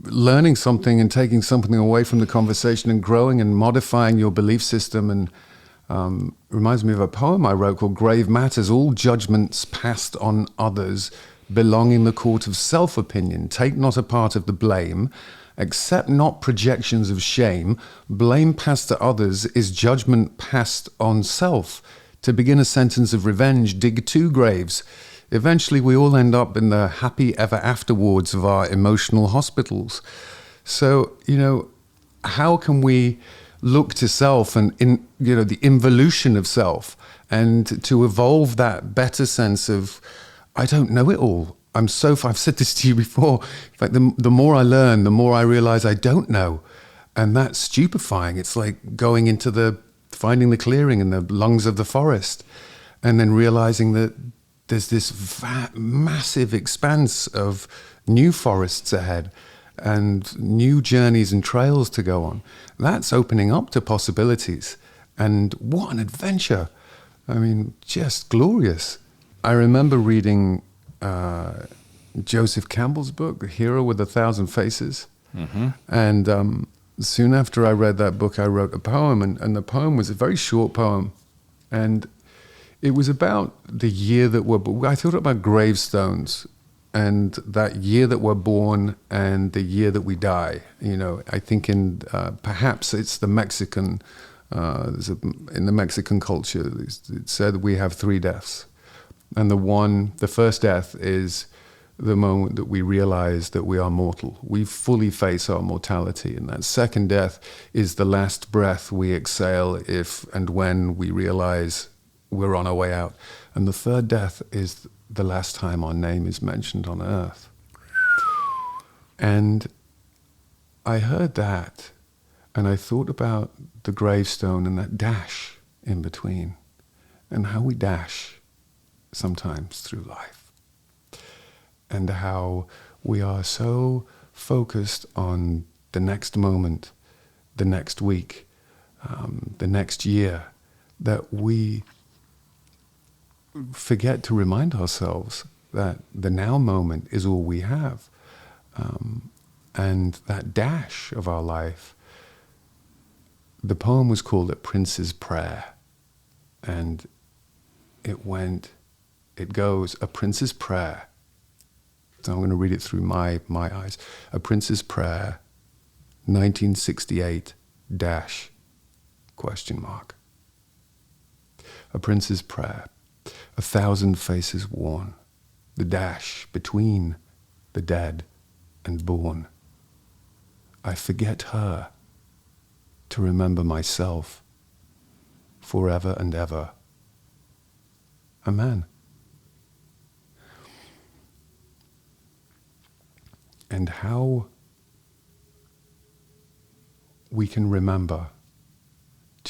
learning something and taking something away from the conversation and growing and modifying your belief system. And reminds me of a poem I wrote called Grave Matters. All judgments passed on others belong in the court of self-opinion. Take not a part of the blame, accept not projections of shame. Blame passed to others is judgment passed on self. To begin a sentence of revenge, dig 2 graves. Eventually we all end up in the happy ever after wards of our emotional hospitals. So, how can we look to self and the involution of self, and to evolve that better sense of, I don't know it all. I've said this to you before. In fact, the more I learn, the more I realize I don't know. And that's stupefying. It's like going into finding the clearing in the lungs of the forest, and then realizing that there's this massive expanse of new forests ahead and new journeys and trails to go on. That's opening up to possibilities. And what an adventure. I mean, just glorious. I remember reading Joseph Campbell's book, The Hero with 1,000 Faces. Mm-hmm. And soon after I read that book, I wrote a poem. And the poem was a very short poem. And it was about the year that I thought about gravestones and that year that we're born and the year that we die. I think perhaps it's the Mexican, in the Mexican culture, it said we have 3 deaths. And the first death is the moment that we realize that we are mortal. We fully face our mortality. And that second death is the last breath we exhale if and when we realize we're on our way out. And the third death is the last time our name is mentioned on earth. And I heard that, and I thought about the gravestone and that dash in between, and how we dash sometimes through life, and how we are so focused on the next moment, the next week, the next year, that we forget to remind ourselves that the now moment is all we have. And that dash of our life, the poem was called A Prince's Prayer. And it goes, a prince's prayer. So I'm going to read it through my eyes. A Prince's Prayer, 1968 dash, ? A Prince's Prayer. 1,000 faces worn, the dash between the dead and born. I forget her to remember myself forever and ever. A man. And how we can remember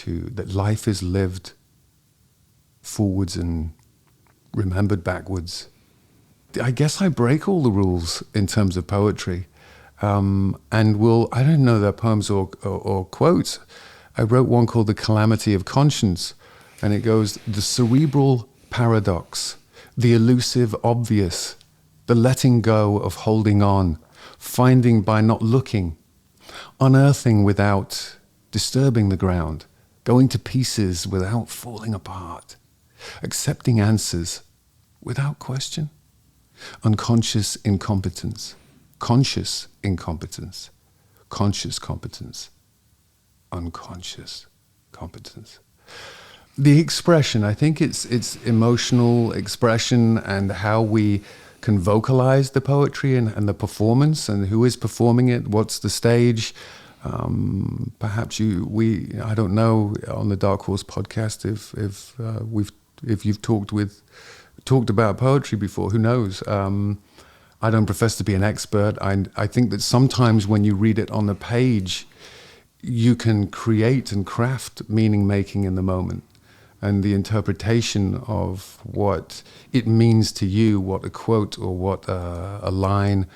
that life is lived forwards and remembered backwards. I guess I break all the rules in terms of poetry. And I don't know their poems or quotes. I wrote one called The Calamity of Conscious, and it goes, the cerebral paradox, the elusive obvious, the letting go of holding on, finding by not looking, unearthing without disturbing the ground, going to pieces without falling apart, accepting answers without question, unconscious incompetence, conscious incompetence, conscious competence, unconscious competence. The expression, I think it's emotional expression and how we can vocalize the poetry and the performance and who is performing it, what's the stage. Perhaps I don't know on the DarkHorse podcast if you've talked about poetry before, who knows? I don't profess to be an expert. I think that sometimes when you read it on the page, you can create and craft meaning making in the moment, and the interpretation of what it means to you, what a quote or what a line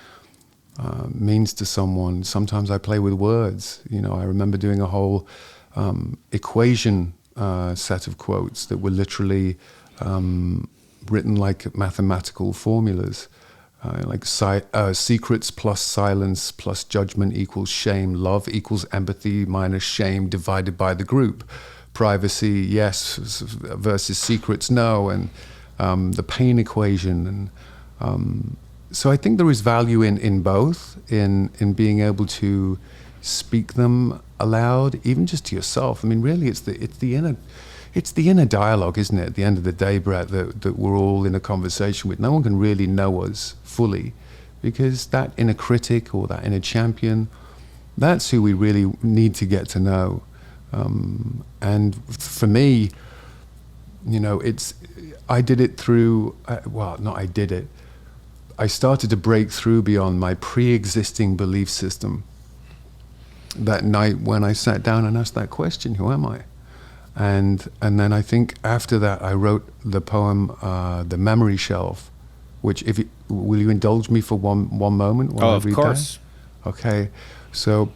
means to someone. Sometimes I play with words. I remember doing a whole equation set of quotes that were literally written like mathematical formulas. Secrets plus silence plus judgment equals shame. Love equals empathy minus shame divided by the group. Privacy, yes, versus secrets, no. And the pain equation. And so I think there is value in both, in being able to speak them aloud, even just to yourself. I mean, really, it's the inner dialogue, isn't it? At the end of the day, Bret, that we're all in a conversation with. No one can really know us fully, because that inner critic or that inner champion, that's who we really need to get to know. And for me, I did it through, I started to break through beyond my pre-existing belief system that night when I sat down and asked that question, who am I? And then I think after that I wrote the poem, The Memory Shelf, which will you indulge me for one moment while I read that? Of course. Okay, so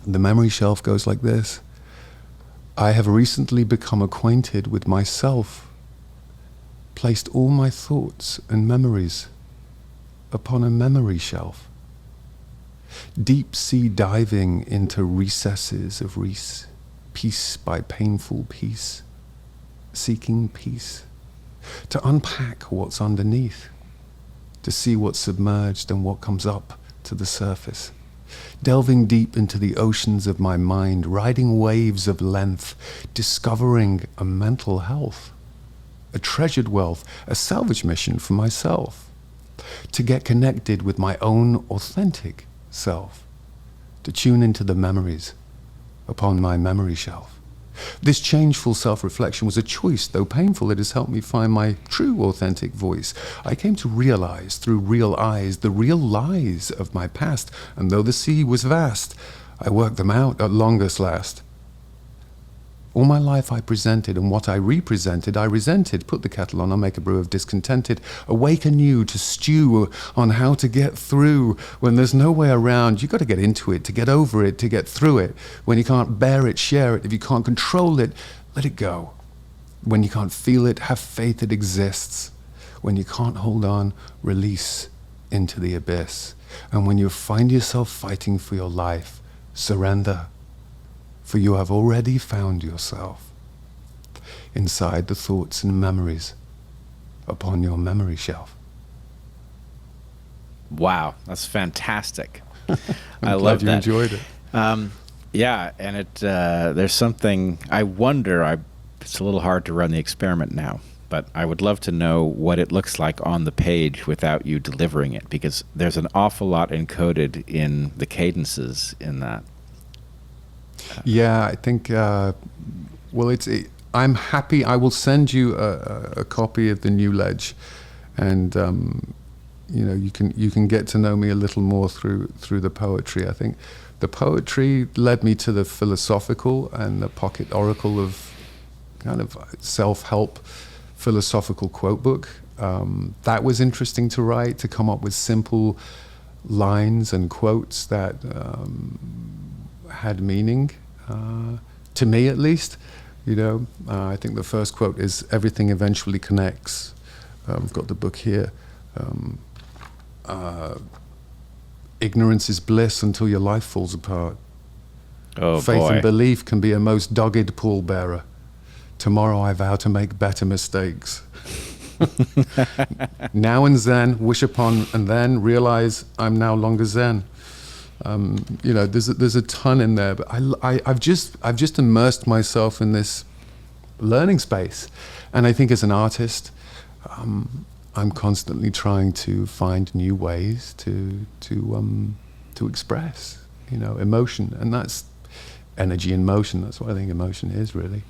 the memory shelf goes like this. I have recently become acquainted with myself, placed all my thoughts and memories upon a memory shelf, deep sea diving into recesses of piece by painful piece, seeking peace, to unpack what's underneath, to see what's submerged and what comes up to the surface, delving deep into the oceans of my mind, riding waves of length, discovering a mental health, a treasured wealth, a salvage mission for myself, to get connected with my own authentic self, to tune into the memories upon my memory shelf. This changeful self-reflection was a choice. Though painful, it has helped me find my true authentic voice. I came to realize through real eyes the real lies of my past, and though the sea was vast, I worked them out at longest last. All my life I presented, and what I represented I resented. Put the kettle on, I'll make a brew of discontented. Awake anew to stew on how to get through. When there's no way around, you got to get into it, to get over it, to get through it. When you can't bear it, share it. If you can't control it, let it go. When you can't feel it, have faith it exists. When you can't hold on, release into the abyss. And when you find yourself fighting for your life, surrender. For you have already found yourself inside the thoughts and memories upon your memory shelf. Wow, that's fantastic. I love that. You enjoyed it. Yeah, and it there's something, I wonder, it's a little hard to run the experiment now, but I would love to know what it looks like on the page without you delivering it, because there's an awful lot encoded in the cadences in that. Yeah, I think, I'm happy. I will send you a copy of the new ledge, and you can get to know me a little more through the poetry. I think the poetry led me to the philosophical and the pocket oracle of kind of self-help philosophical quote book. That was interesting to write, to come up with simple lines and quotes that had meaning, to me at least. I think the first quote is, everything eventually connects. I've got the book here. Ignorance is bliss until your life falls apart. Oh, Faith boy. and belief can be a most dogged pallbearer. Tomorrow I vow to make better mistakes. Now and then, wish upon and then realize I'm now longer zen. There's a ton in there, but I've just immersed myself in this learning space, and I think as an artist, I'm constantly trying to find new ways to express, emotion, and that's energy in motion. That's what I think emotion is, really.